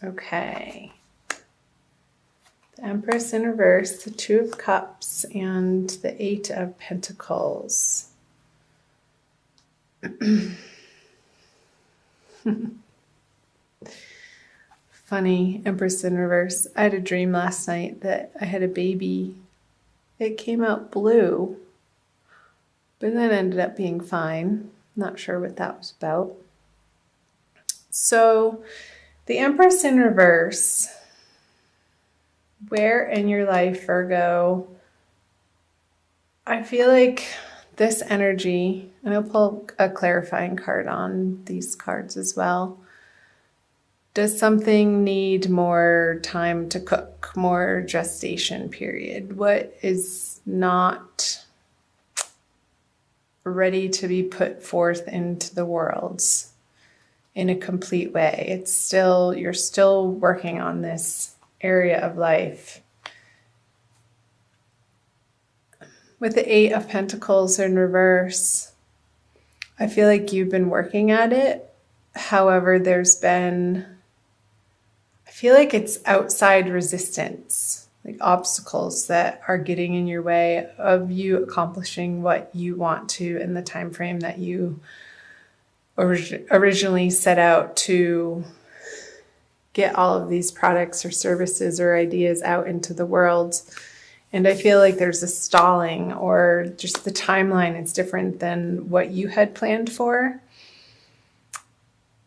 Okay. The Empress in reverse, the Two of Cups, and the Eight of Pentacles. Funny, Empress in reverse. I had a dream last night that I had a baby. It came out blue, but then ended up being fine. Not sure what that was about. So, the Empress in reverse. Where in your life, Virgo? I feel like this energy, and I'll pull a clarifying card on these cards as well. Does something need more time to cook, more gestation period? What is not ready to be put forth into the world in a complete way? It's still, you're still working on this area of life. With the Eight of Pentacles in reverse, I feel like you've been working at it. However, there's been, I feel like it's outside resistance, like obstacles that are getting in your way of you accomplishing what you want to in the time frame that you originally set out to get all of these products or services or ideas out into the world. And I feel like there's a stalling, or just the timeline is different than what you had planned for.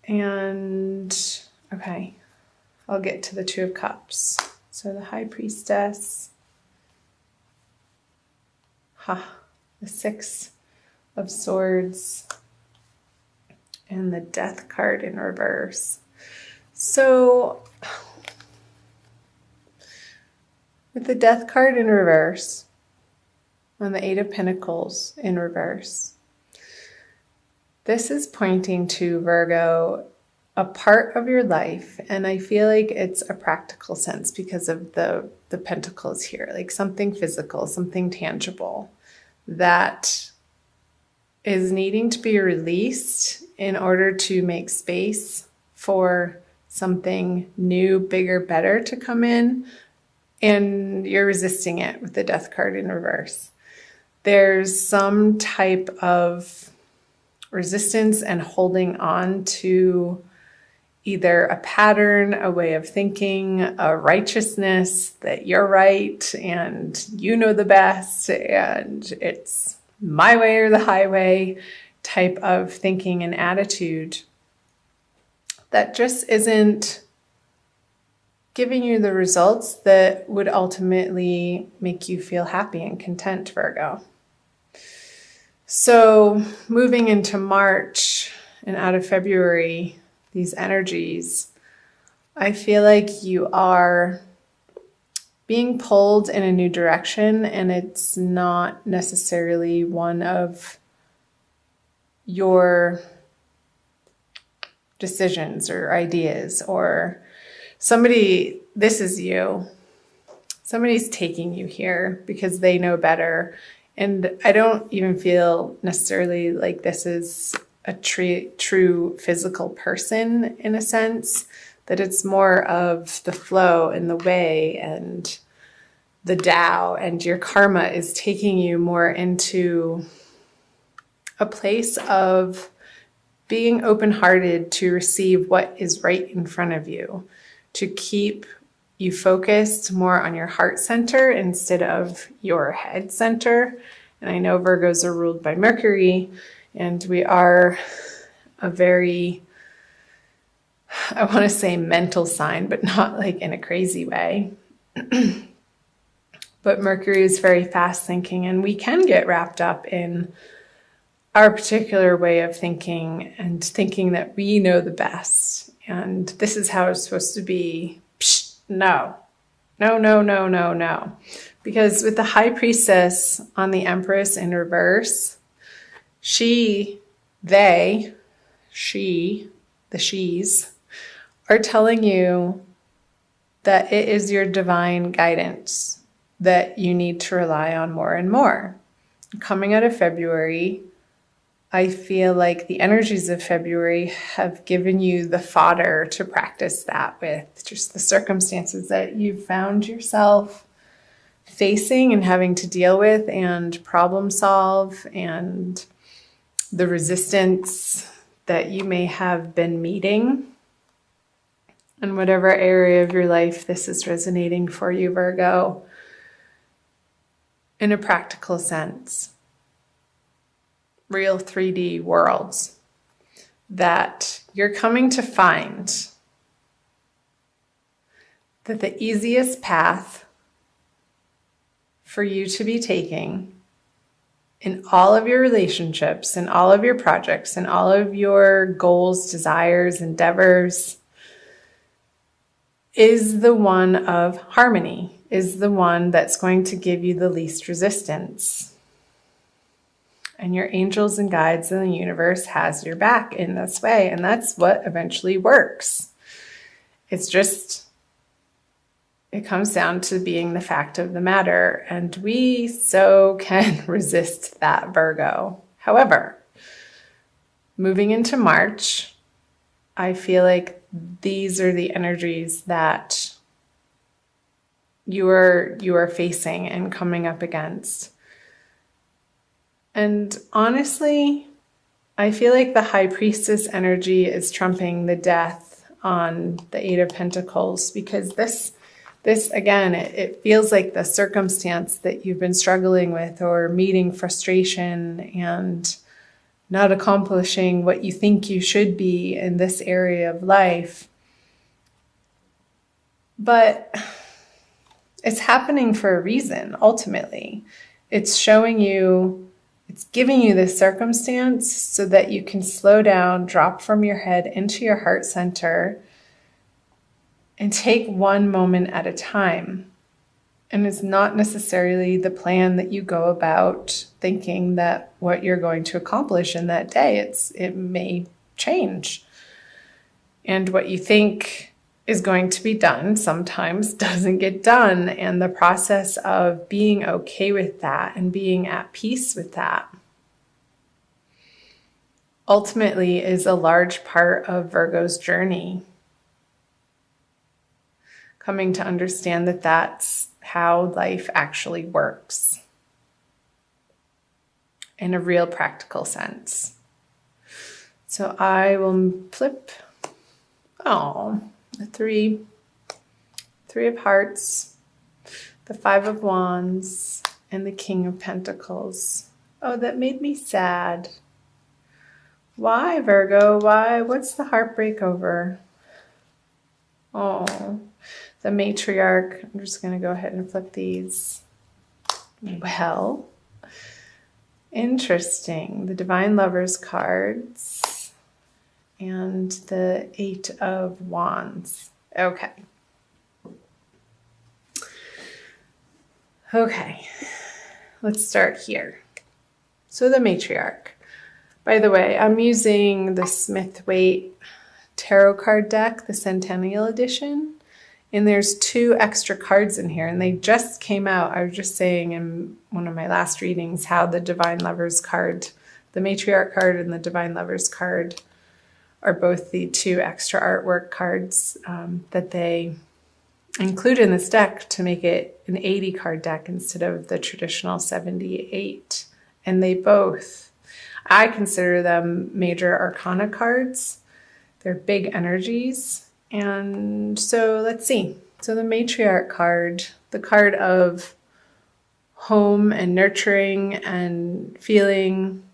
And okay, I'll get to the Two of Cups. So the High Priestess, the Six of Swords, and the Death card in reverse. So with the Death card in reverse, on the Eight of Pentacles in reverse, this is pointing to, Virgo, a part of your life, and I feel like it's a practical sense because of the pentacles here, like something physical, something tangible that is needing to be released in order to make space for something new, bigger, better to come in. And you're resisting it with the Death card in reverse. There's some type of resistance and holding on to either a pattern, a way of thinking, a righteousness that you're right and you know the best and it's my way or the highway type of thinking and attitude that just isn't giving you the results that would ultimately make you feel happy and content, Virgo. So moving into March and out of February, these energies, I feel like you are being pulled in a new direction, and it's not necessarily one of your decisions or ideas, or somebody, this is you. Somebody's taking you here because they know better. And I don't even feel necessarily like this is a true physical person in a sense, that it's more of the flow and the way and the Tao, and your karma is taking you more into a place of being open-hearted to receive what is right in front of you, to keep you focused more on your heart center instead of your head center. And I know Virgos are ruled by Mercury, and we are a very, I want to say mental sign, but not like in a crazy way. But Mercury is very fast thinking, and we can get wrapped up in our particular way of thinking and thinking that we know the best. And this is how it's supposed to be. Psh, no. Because with the High Priestess on the Empress in reverse, the she's are telling you that it is your divine guidance that you need to rely on more and more. Coming out of February, I feel like the energies of February have given you the fodder to practice that with, just the circumstances that you've found yourself facing and having to deal with and problem solve, and the resistance that you may have been meeting. In whatever area of your life this is resonating for you, Virgo, in a practical sense. Real 3D worlds that you're coming to find that the easiest path for you to be taking in all of your relationships, in all of your projects, in all of your goals, desires, endeavors, is the one of harmony, is the one that's going to give you the least resistance. And your angels and guides in the universe has your back in this way. And that's what eventually works. It's just, it comes down to being the fact of the matter. And we so can resist that, Virgo. However, moving into March, I feel like these are the energies that you are facing and coming up against. And honestly, I feel like the High Priestess energy is trumping the death on the Eight of Pentacles, because this again, it feels like the circumstance that you've been struggling with or meeting frustration and not accomplishing what you think you should be in this area of life. But it's happening for a reason, ultimately. It's showing you, it's giving you this circumstance so that you can slow down, drop from your head into your heart center, and take one moment at a time. And it's not necessarily the plan that you go about thinking that what you're going to accomplish in that day. It may change. And what you think is going to be done sometimes doesn't get done. And the process of being okay with that and being at peace with that ultimately is a large part of Virgo's journey. Coming to understand that that's how life actually works in a real practical sense. So I will flip, the three of hearts, the 5 of wands, and the King of Pentacles. Oh, that made me sad. Why, Virgo? Why? What's the heartbreak over? Oh, the matriarch. I'm just going to go ahead and flip these. Well, interesting. The Divine Lovers cards and the 8 of wands. Okay. Okay. Let's start here. So the matriarch. By the way, I'm using the Smith-Waite tarot card deck, the Centennial Edition. And there's 2 extra cards in here, and they just came out. I was just saying in one of my last readings how the Divine Lovers card, the Matriarch card and the Divine Lovers card are both the 2 extra artwork cards that they include in this deck to make it an 80 card deck instead of the traditional 78. And they both, I consider them major arcana cards. They're big energies. And so let's see. So the matriarch card, the card of home and nurturing and feeling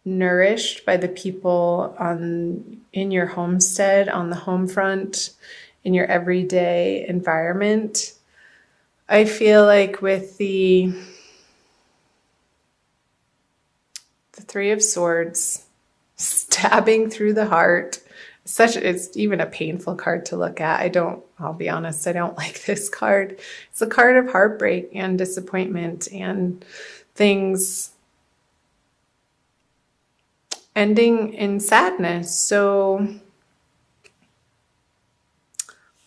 nourished by the people in your homestead, on the home front, in your everyday environment. I feel like with the 3 of Swords stabbing through the heart, it's even a painful card to look at. I'll be honest, I don't like this card. It's a card of heartbreak and disappointment and things ending in sadness. So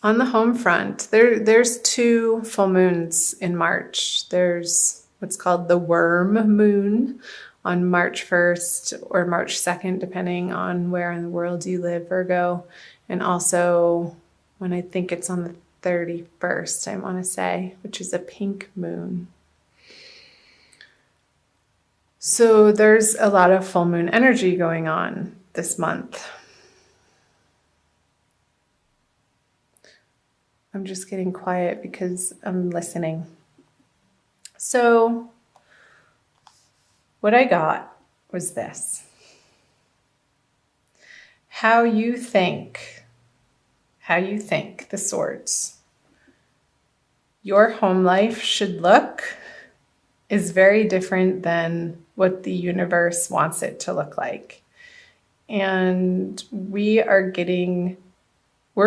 on the home front, there's 2 full moons in March. There's what's called the worm moon on March 1st or March 2nd, depending on where in the world you live, Virgo. And also when I think it's on the 31st, I want to say, which is a pink moon. So there's a lot of full moon energy going on this month. I'm just getting quiet because I'm listening. So what I got was this. How you think, the swords, your home life should look is very different than what the universe wants it to look like. And we're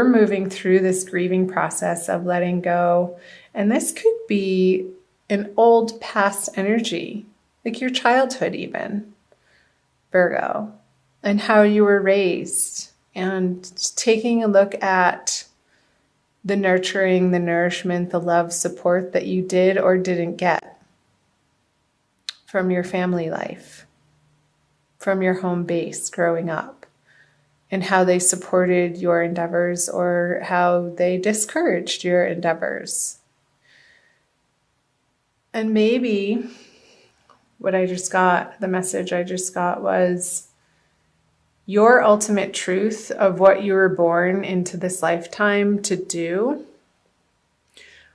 moving through this grieving process of letting go. And this could be an old past energy, like your childhood even, Virgo, and how you were raised, and taking a look at the nurturing, the nourishment, the love, support that you did or didn't get from your family life, from your home base growing up, and how they supported your endeavors or how they discouraged your endeavors. And maybe the message I just got was your ultimate truth of what you were born into this lifetime to do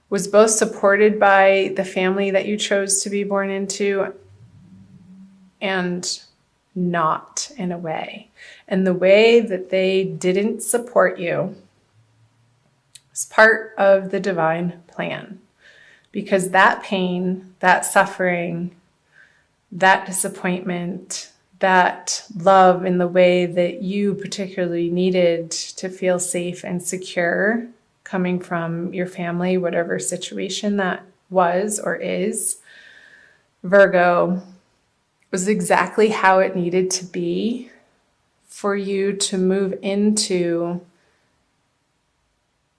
was both supported by the family that you chose to be born into and not, in a way. And the way that they didn't support you is part of the divine plan. Because that pain, that suffering, that disappointment, that love in the way that you particularly needed to feel safe and secure coming from your family, whatever situation that was or is, Virgo, was exactly how it needed to be for you to move into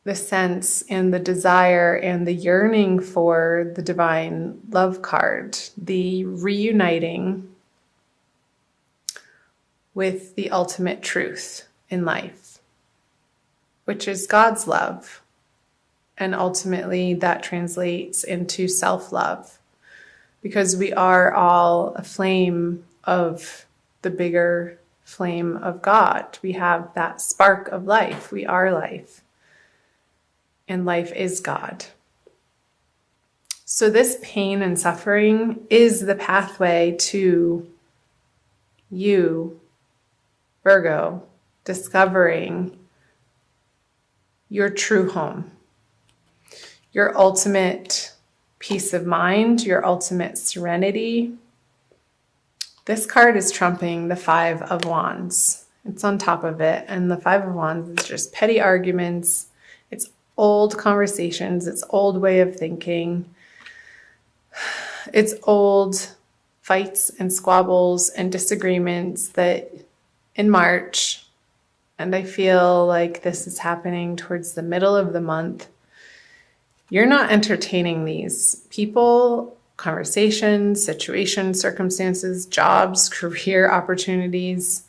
the sense and the desire and the yearning for the divine love card, the reuniting with the ultimate truth in life, which is God's love. And ultimately that translates into self-love, because we are all a flame of the bigger flame of God. We have that spark of life. We are life. And life is God. So this pain and suffering is the pathway to you, Virgo, discovering your true home, your ultimate peace of mind, your ultimate serenity. This card is trumping the Five of Wands. It's on top of it. And the Five of Wands is just petty arguments. It's old conversations. It's old way of thinking. It's old fights and squabbles and disagreements that in March, and I feel like this is happening towards the middle of the month, you're not entertaining these people, conversations, situations, circumstances, jobs, career opportunities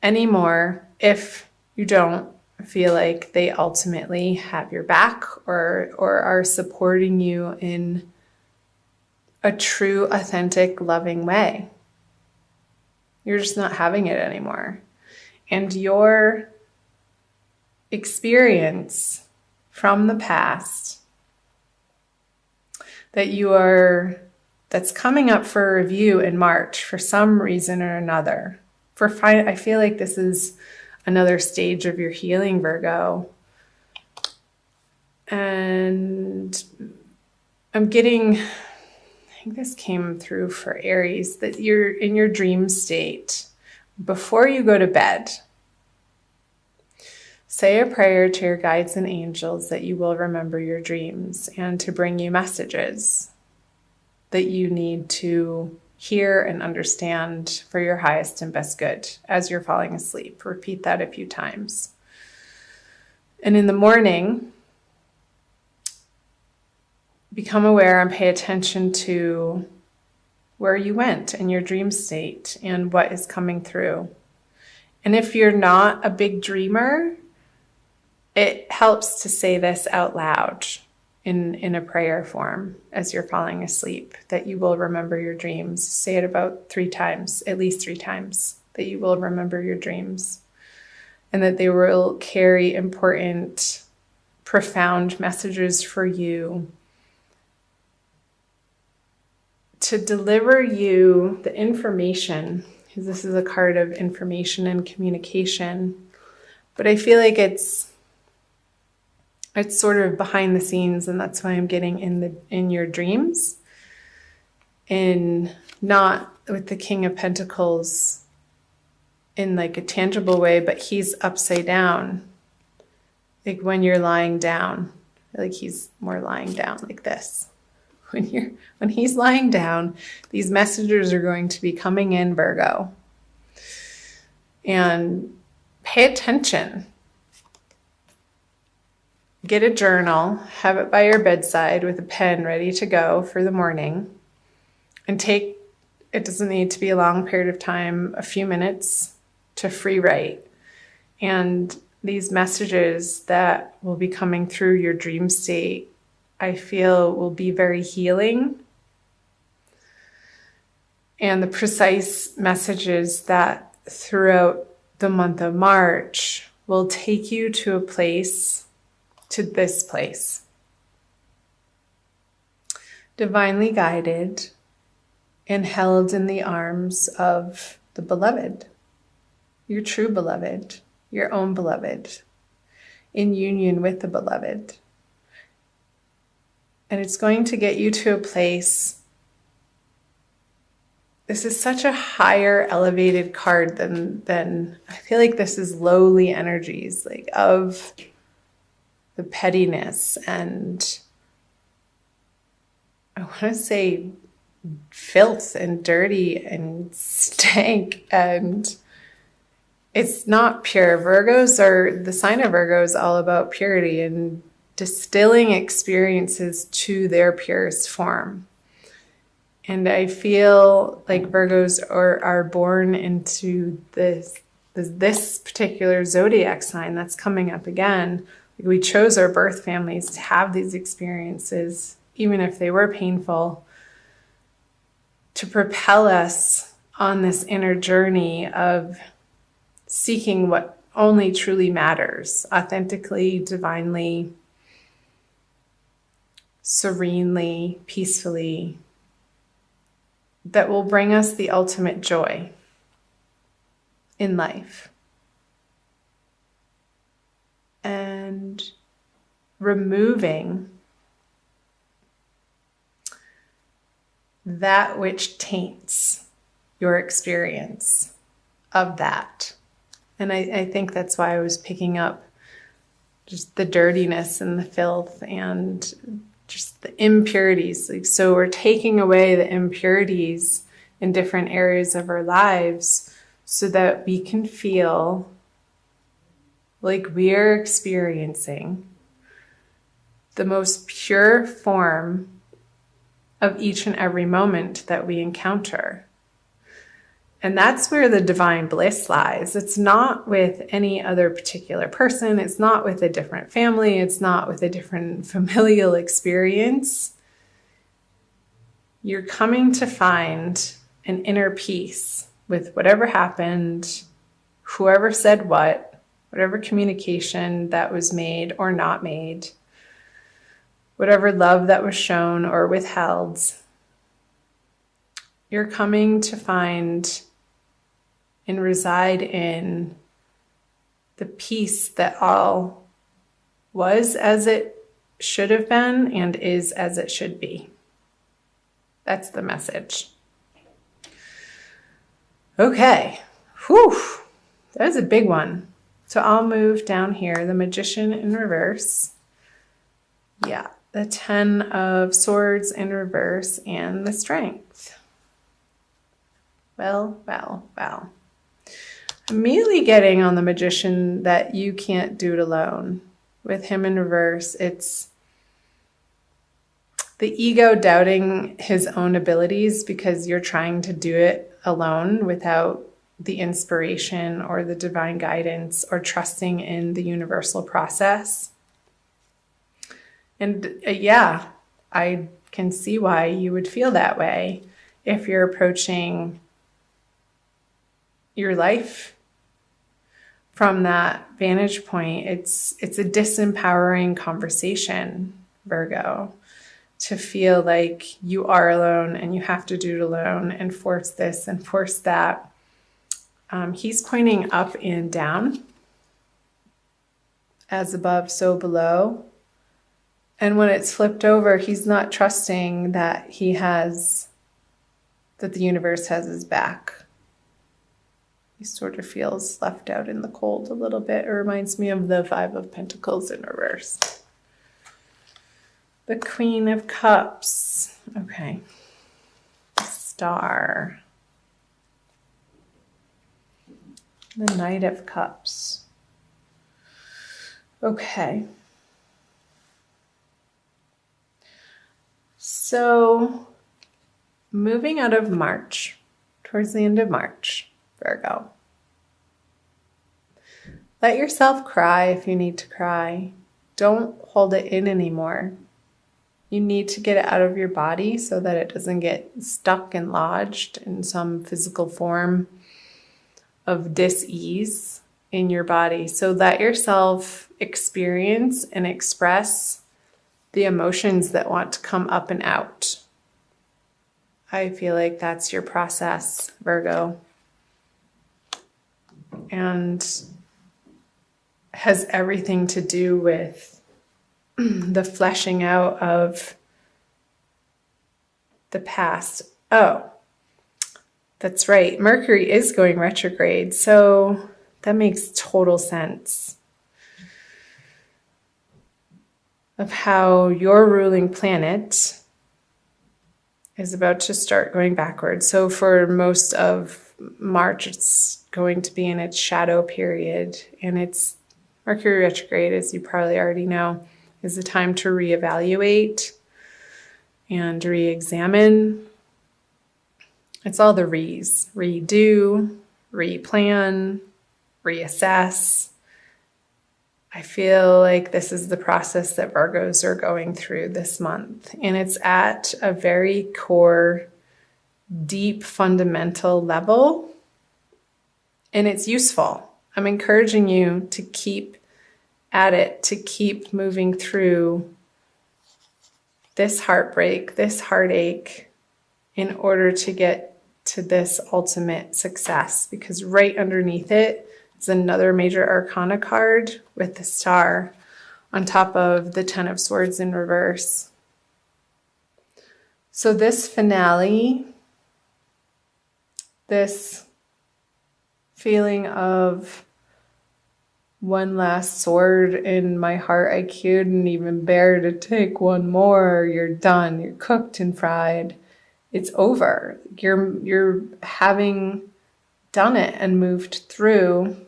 anymore if you don't feel like they ultimately have your back or are supporting you in a true, authentic, loving way. You're just not having it anymore. And your experience from the past that's coming up for review in March for some reason or another. I feel like this is another stage of your healing, Virgo. And I think this came through for Aries, that you're in your dream state. Before you go to bed, say a prayer to your guides and angels that you will remember your dreams and to bring you messages that you need to hear and understand for your highest and best good as you're falling asleep. Repeat that a few times. And in the morning, become aware and pay attention to where you went in your dream state and what is coming through. And if you're not a big dreamer, it helps to say this out loud in a prayer form as you're falling asleep, that you will remember your dreams. Say it about 3 times, at least 3 times, that you will remember your dreams and that they will carry important, profound messages for you to deliver you the information, because this is a card of information and communication. But I feel like it's sort of behind the scenes, and that's why I'm getting in your dreams, and not with the King of Pentacles in like a tangible way, but he's upside down. Like when you're lying down, like he's more lying down like this. When he's lying down, these messages are going to be coming in, Virgo. And pay attention. Get a journal, have it by your bedside with a pen ready to go for the morning, and it doesn't need to be a long period of time, a few minutes to free write. And these messages that will be coming through your dream state, I feel will be very healing. And the precise messages that throughout the month of March will take you to this place. Divinely guided and held in the arms of the beloved, your true beloved, your own beloved, in union with the beloved. And it's going to get you to a place. This is such a higher elevated card than I feel like this is lowly energies, like of the pettiness and I want to say filth and dirty and stank, and it's not pure. The sign of Virgo is all about purity and distilling experiences to their purest form. And I feel like Virgos are born into this particular zodiac sign that's coming up again. We chose our birth families to have these experiences, even if they were painful, to propel us on this inner journey of seeking what only truly matters, authentically, divinely, serenely, peacefully, that will bring us the ultimate joy in life. And removing that which taints your experience of that. And I think that's why I was picking up just the dirtiness and the filth and just the impurities. Like, so we're taking away the impurities in different areas of our lives so that we can feel like we are experiencing the most pure form of each and every moment that we encounter. And that's where the divine bliss lies. It's not with any other particular person. It's not with a different family. It's not with a different familial experience. You're coming to find an inner peace with whatever happened, whoever said what, whatever communication that was made or not made, whatever love that was shown or withheld. You're coming to find and reside in the peace that all was as it should have been and is as it should be. That's the message. Okay. Whew. That is a big one. So I'll move down here, the Magician in reverse. Yeah, the 10 of Swords in reverse and the Strength. Well. I'm immediately getting on the Magician that you can't do it alone. With him in reverse, it's the ego doubting his own abilities because you're trying to do it alone without the inspiration or the divine guidance or trusting in the universal process. And yeah, I can see why you would feel that way if you're approaching your life from that vantage point. It's a disempowering conversation, Virgo, to feel like you are alone and you have to do it alone and force this and force that. He's pointing up and down, as above, so below. And when it's flipped over, he's not trusting that that the universe has his back. He sort of feels left out in the cold a little bit. It reminds me of the Five of Pentacles in reverse. The Queen of Cups. Okay. Star. The Knight of Cups. Okay. So, moving out of March, towards the end of March, Virgo. Let yourself cry if you need to cry. Don't hold it in anymore. You need to get it out of your body so that it doesn't get stuck and lodged in some physical form of dis-ease in your body. So let yourself experience and express the emotions that want to come up and out. I feel like that's your process, Virgo. And has everything to do with the fleshing out of the past. Oh, that's right. Mercury is going retrograde, so that makes total sense of how your ruling planet is about to start going backwards. So for most of March, it's going to be in its shadow period, and it's Mercury retrograde, as you probably already know, is a time to reevaluate and re-examine. It's all the re's: redo, replan, reassess. I feel like this is the process that Virgos are going through this month, and it's at a very core, deep, fundamental level, and it's useful. I'm encouraging you to keep at it, to keep moving through this heartbreak, this heartache, in order to get to this ultimate success, because right underneath it is another major arcana card with the star on top of the Ten of Swords in reverse. So this finale, this feeling of one last sword in my heart, I couldn't even bear to take one more. You're done. You're cooked and fried. It's over. You're having done it and moved through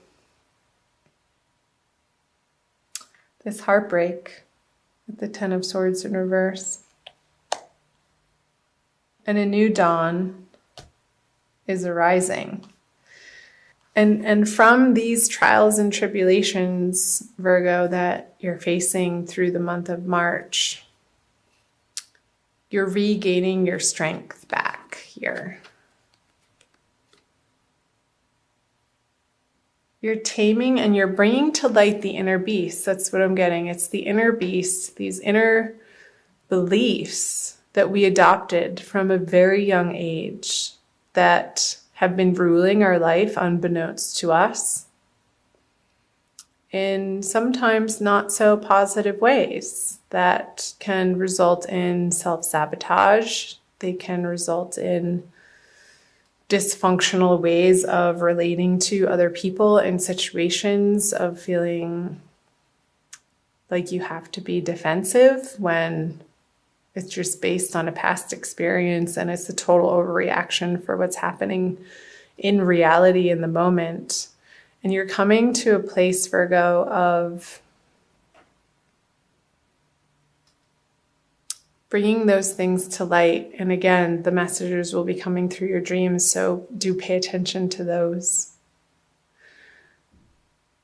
this heartbreak with the Ten of Swords in reverse. And a new dawn is arising. And from these trials and tribulations, Virgo, that you're facing through the month of March, you're regaining your strength back here. You're taming and you're bringing to light the inner beast. That's what I'm getting. It's the inner beast, these inner beliefs that we adopted from a very young age that have been ruling our life unbeknownst to us in sometimes not so positive ways that can result in self-sabotage. They can result in dysfunctional ways of relating to other people in situations, of feeling like you have to be defensive when it's just based on a past experience and it's a total overreaction for what's happening in reality in the moment. And you're coming to a place, Virgo, of bringing those things to light. And again, the messages will be coming through your dreams, so do pay attention to those.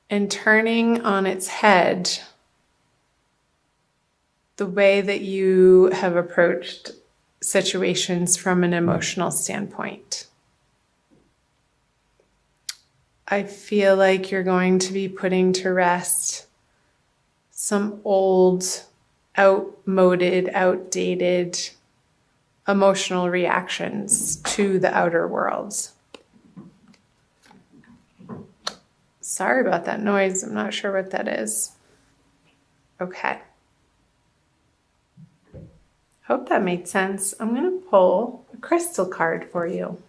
And turning on its head the way that you have approached situations from an emotional standpoint. I feel like you're going to be putting to rest some old, outmoded, outdated emotional reactions to the outer world. Sorry about that noise. I'm not sure what that is. Okay. Hope that made sense. I'm going to pull a crystal card for you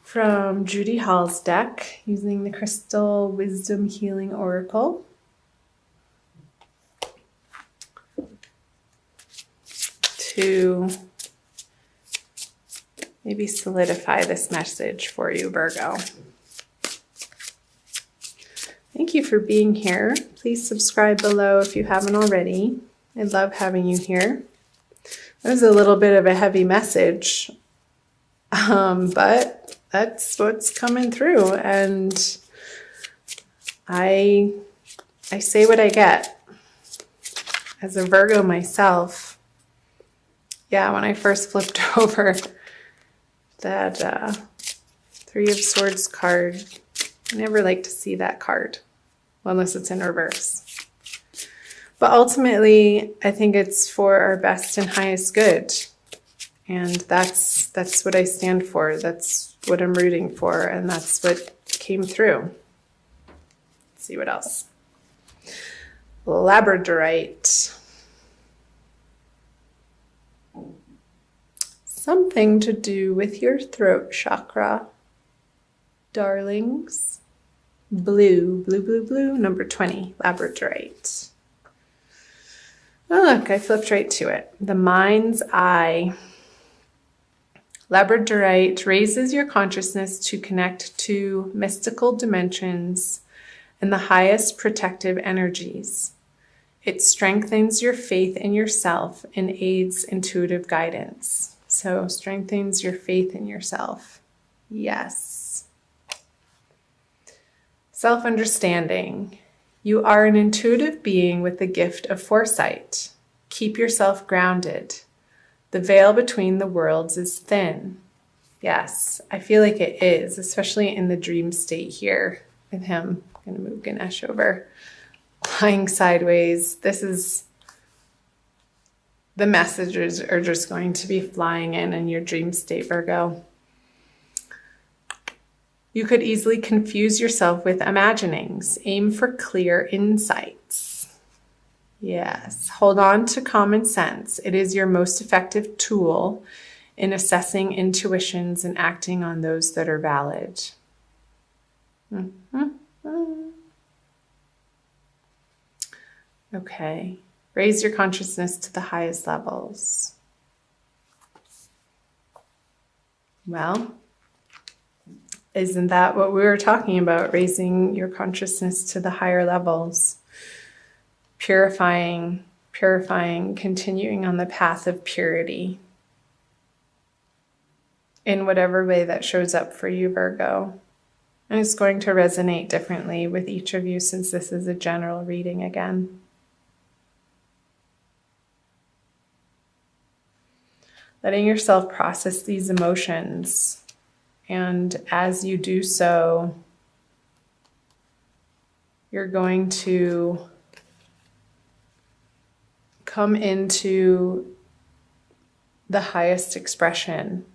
from Judy Hall's deck using the Crystal Wisdom Healing Oracle. To maybe solidify this message for you, Virgo. Thank you for being here. Please subscribe below if you haven't already. I love having you here. That was a little bit of a heavy message, but that's what's coming through, and I say what I get. As a Virgo myself, yeah, when I first flipped over that Three of Swords card, I never like to see that card, well, unless it's in reverse. But ultimately, I think it's for our best and highest good. And that's what I stand for. That's what I'm rooting for. And that's what came through. Let's see what else. Labradorite. Something to do with your throat chakra, darlings. Blue, blue, blue, blue, number 20, labradorite. Oh, look, I flipped right to it. The mind's eye. Labradorite raises your consciousness to connect to mystical dimensions and the highest protective energies. It strengthens your faith in yourself and aids intuitive guidance. So, strengthens your faith in yourself. Yes. Self-understanding. You are an intuitive being with the gift of foresight. Keep yourself grounded. The veil between the worlds is thin. Yes, I feel like it is, especially in the dream state here with him. I'm going to move Ganesh over. Lying sideways. This is, the messages are just going to be flying in your dream state, Virgo. You could easily confuse yourself with imaginings. Aim for clear insights. Yes, hold on to common sense. It is your most effective tool in assessing intuitions and acting on those that are valid. Okay, raise your consciousness to the highest levels. Well, isn't that what we were talking about? Raising your consciousness to the higher levels. Purifying, continuing on the path of purity. In whatever way that shows up for you, Virgo. And it's going to resonate differently with each of you since this is a general reading again. Letting yourself process these emotions. And as you do so, you're going to come into the highest expression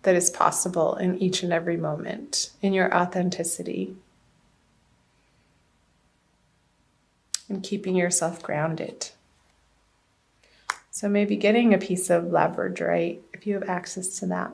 that is possible in each and every moment, in your authenticity. And keeping yourself grounded. So maybe getting a piece of labradorite if you have access to that.